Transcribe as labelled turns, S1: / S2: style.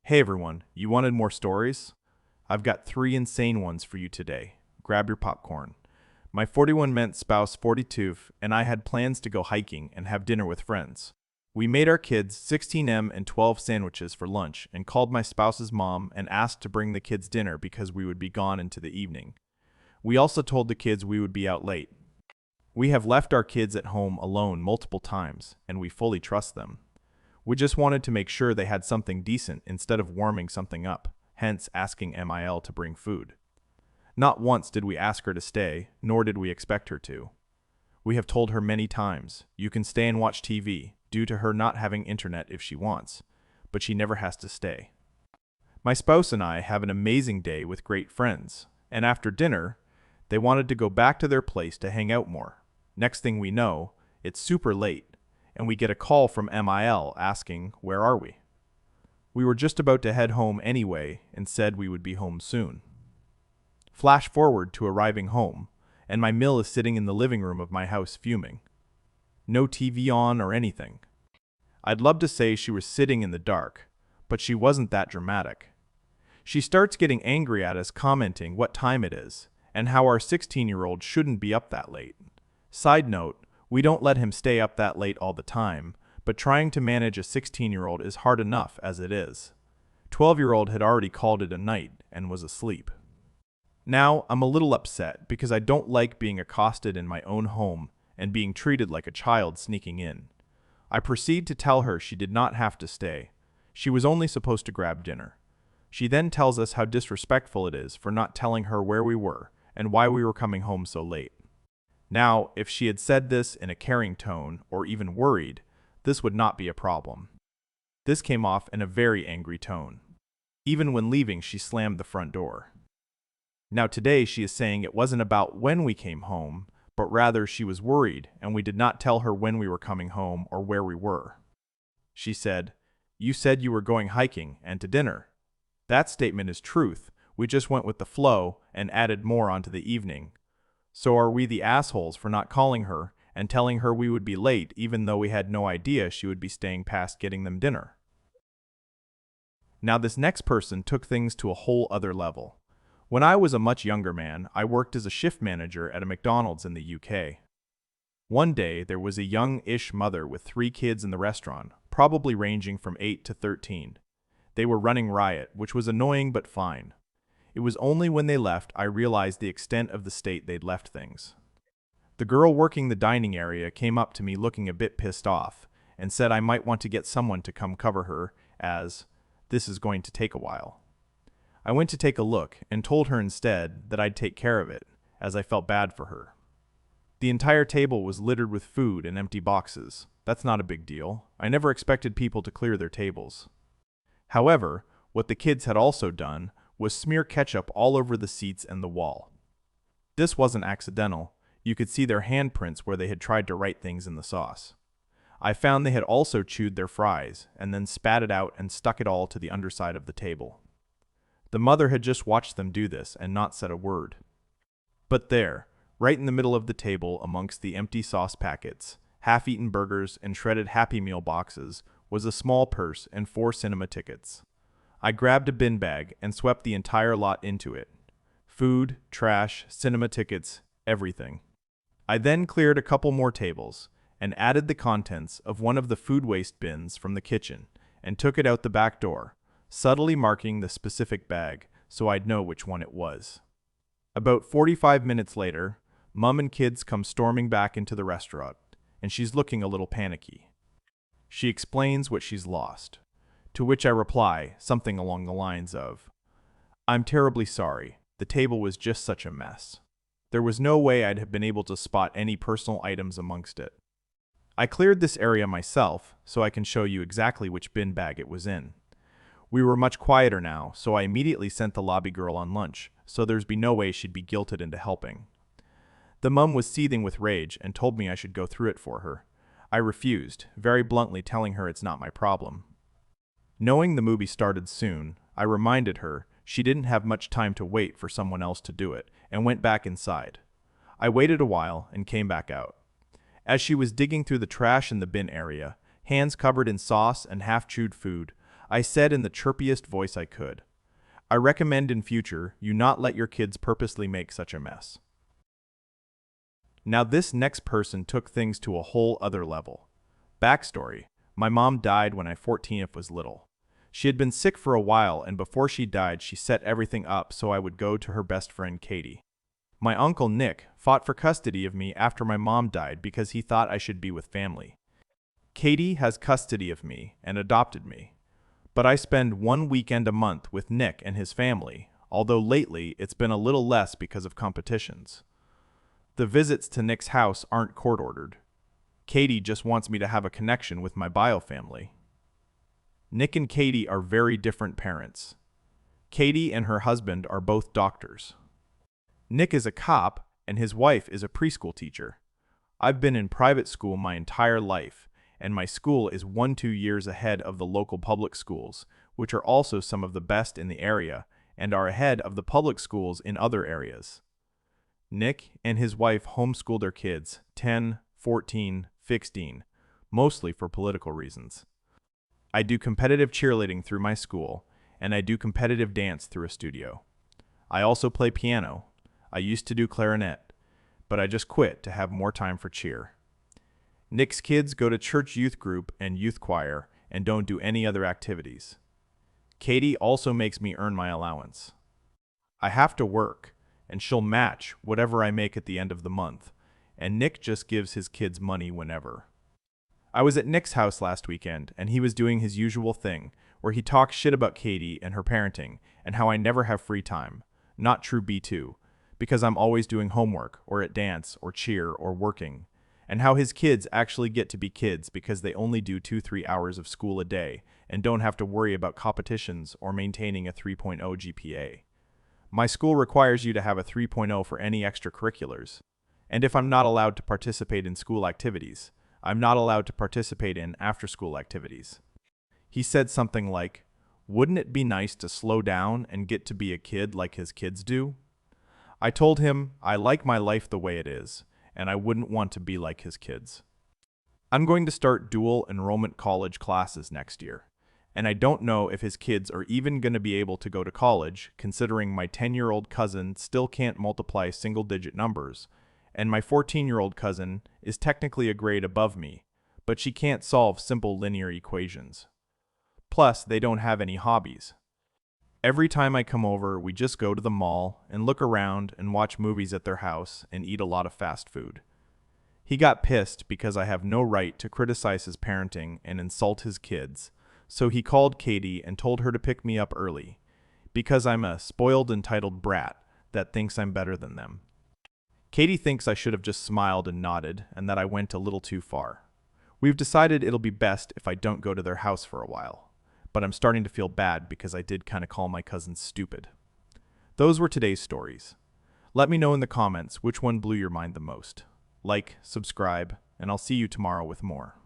S1: Hey everyone, you wanted more stories? I've got 3 insane ones for you today. Grab your popcorn. My 41 meant spouse 42 and I had plans to go hiking and have dinner with friends. We made our kids 16M and 12 sandwiches for lunch and called my spouse's mom and asked to bring the kids dinner because we would be gone into the evening. We also told the kids we would be out late. We have left our kids at home alone multiple times and we fully trust them. We just wanted to make sure they had something decent instead of warming something up, hence asking MIL to bring food. Not once did we ask her to stay, nor did we expect her to. We have told her many times, you can stay and watch TV, due to her not having internet if she wants, but she never has to stay. My spouse and I have an amazing day with great friends, and after dinner, they wanted to go back to their place to hang out more. Next thing we know, it's super late, and we get a call from MIL asking, where are we? We were just about to head home anyway and said we would be home soon. Flash forward to arriving home, and my Mill is sitting in the living room of my house fuming. No TV on or anything. I'd love to say she was sitting in the dark, but she wasn't that dramatic. She starts getting angry at us, commenting what time it is, and how our 16-year-old shouldn't be up that late. Side note, we don't let him stay up that late all the time, but trying to manage a 16-year-old is hard enough as it is. 12-year-old had already called it a night and was asleep. Now, I'm a little upset because I don't like being accosted in my own home and being treated like a child sneaking in. I proceed to tell her she did not have to stay. She was only supposed to grab dinner. She then tells us how disrespectful it is for not telling her where we were and why we were coming home so late. Now, if she had said this in a caring tone or even worried, this would not be a problem. This came off in a very angry tone. Even when leaving, she slammed the front door. Now today she is saying it wasn't about when we came home, but rather she was worried and we did not tell her when we were coming home or where we were. She said, "You said you were going hiking and to dinner." That statement is truth. We just went with the flow and added more onto the evening. So are we the assholes for not calling her and telling her we would be late even though we had no idea she would be staying past getting them dinner? Now this next person took things to a whole other level. When I was a much younger man, I worked as a shift manager at a McDonald's in the UK. One day, there was a young-ish mother with 3 kids in the restaurant, probably ranging from 8 to 13. They were running riot, which was annoying but fine. It was only when they left I realized the extent of the state they'd left things. The girl working the dining area came up to me looking a bit pissed off and said I might want to get someone to come cover her, as this is going to take a while. I went to take a look and told her instead that I'd take care of it, as I felt bad for her. The entire table was littered with food and empty boxes. That's not a big deal. I never expected people to clear their tables. However, what the kids had also done was smear ketchup all over the seats and the wall. This wasn't accidental. You could see their handprints where they had tried to write things in the sauce. I found they had also chewed their fries and then spat it out and stuck it all to the underside of the table. The mother had just watched them do this and not said a word. But there, right in the middle of the table amongst the empty sauce packets, half-eaten burgers and shredded Happy Meal boxes, was a small purse and 4 cinema tickets. I grabbed a bin bag and swept the entire lot into it. Food, trash, cinema tickets, everything. I then cleared a couple more tables and added the contents of one of the food waste bins from the kitchen and took it out the back door, subtly marking the specific bag so I'd know which one it was. About 45 minutes later, Mum and kids come storming back into the restaurant, and she's looking a little panicky. She explains what she's lost, to which I reply something along the lines of, "I'm terribly sorry, the table was just such a mess. There was no way I'd have been able to spot any personal items amongst it. I cleared this area myself, so I can show you exactly which bin bag it was in." We were much quieter now, so I immediately sent the lobby girl on lunch, so there'd be no way she'd be guilted into helping. The mum was seething with rage and told me I should go through it for her. I refused, very bluntly telling her it's not my problem. Knowing the movie started soon, I reminded her she didn't have much time to wait for someone else to do it, and went back inside. I waited a while and came back out. As she was digging through the trash in the bin area, hands covered in sauce and half-chewed food, I said in the chirpiest voice I could. I recommend in future you not let your kids purposely make such a mess. Now this next person took things to a whole other level. Backstory: my mom died when I 14 was little. She had been sick for a while, and before she died she set everything up so I would go to her best friend Katie. My uncle Nick fought for custody of me after my mom died because he thought I should be with family. Katie has custody of me and adopted me. But I spend one weekend a month with Nick and his family, although lately it's been a little less because of competitions. The visits to Nick's house aren't court-ordered. Katie just wants me to have a connection with my bio family. Nick and Katie are very different parents. Katie and her husband are both doctors. Nick is a cop, and his wife is a preschool teacher. I've been in private school my entire life, and my school is 1-2 years ahead of the local public schools, which are also some of the best in the area, and are ahead of the public schools in other areas. Nick and his wife homeschool their kids, 10, 14, 16, mostly for political reasons. I do competitive cheerleading through my school, and I do competitive dance through a studio. I also play piano. I used to do clarinet, but I just quit to have more time for cheer. Nick's kids go to church youth group and youth choir and don't do any other activities. Katie also makes me earn my allowance. I have to work, and she'll match whatever I make at the end of the month, and Nick just gives his kids money whenever. I was at Nick's house last weekend, and he was doing his usual thing, where he talks shit about Katie and her parenting, and how I never have free time. Not true B2, because I'm always doing homework, or at dance, or cheer, or working. And how his kids actually get to be kids because they only do 2-3 hours of school a day, and don't have to worry about competitions or maintaining a 3.0 GPA. My school requires you to have a 3.0 for any extracurriculars. And if I'm not allowed to participate in school activities, I'm not allowed to participate in after-school activities. He said something like, "Wouldn't it be nice to slow down and get to be a kid like his kids do?" I told him I like my life the way it is, and I wouldn't want to be like his kids. I'm going to start dual enrollment college classes next year, and I don't know if his kids are even going to be able to go to college, considering my 10-year-old cousin still can't multiply single-digit numbers, and my 14-year-old cousin is technically a grade above me, but she can't solve simple linear equations. Plus, they don't have any hobbies. Every time I come over, we just go to the mall and look around and watch movies at their house and eat a lot of fast food. He got pissed because I have no right to criticize his parenting and insult his kids, so he called Katie and told her to pick me up early, because I'm a spoiled, entitled brat that thinks I'm better than them. Katie thinks I should have just smiled and nodded and that I went a little too far. We've decided it'll be best if I don't go to their house for a while. But I'm starting to feel bad because I did kind of call my cousin stupid. Those were today's stories. Let me know in the comments which one blew your mind the most. Like, subscribe, and I'll see you tomorrow with more.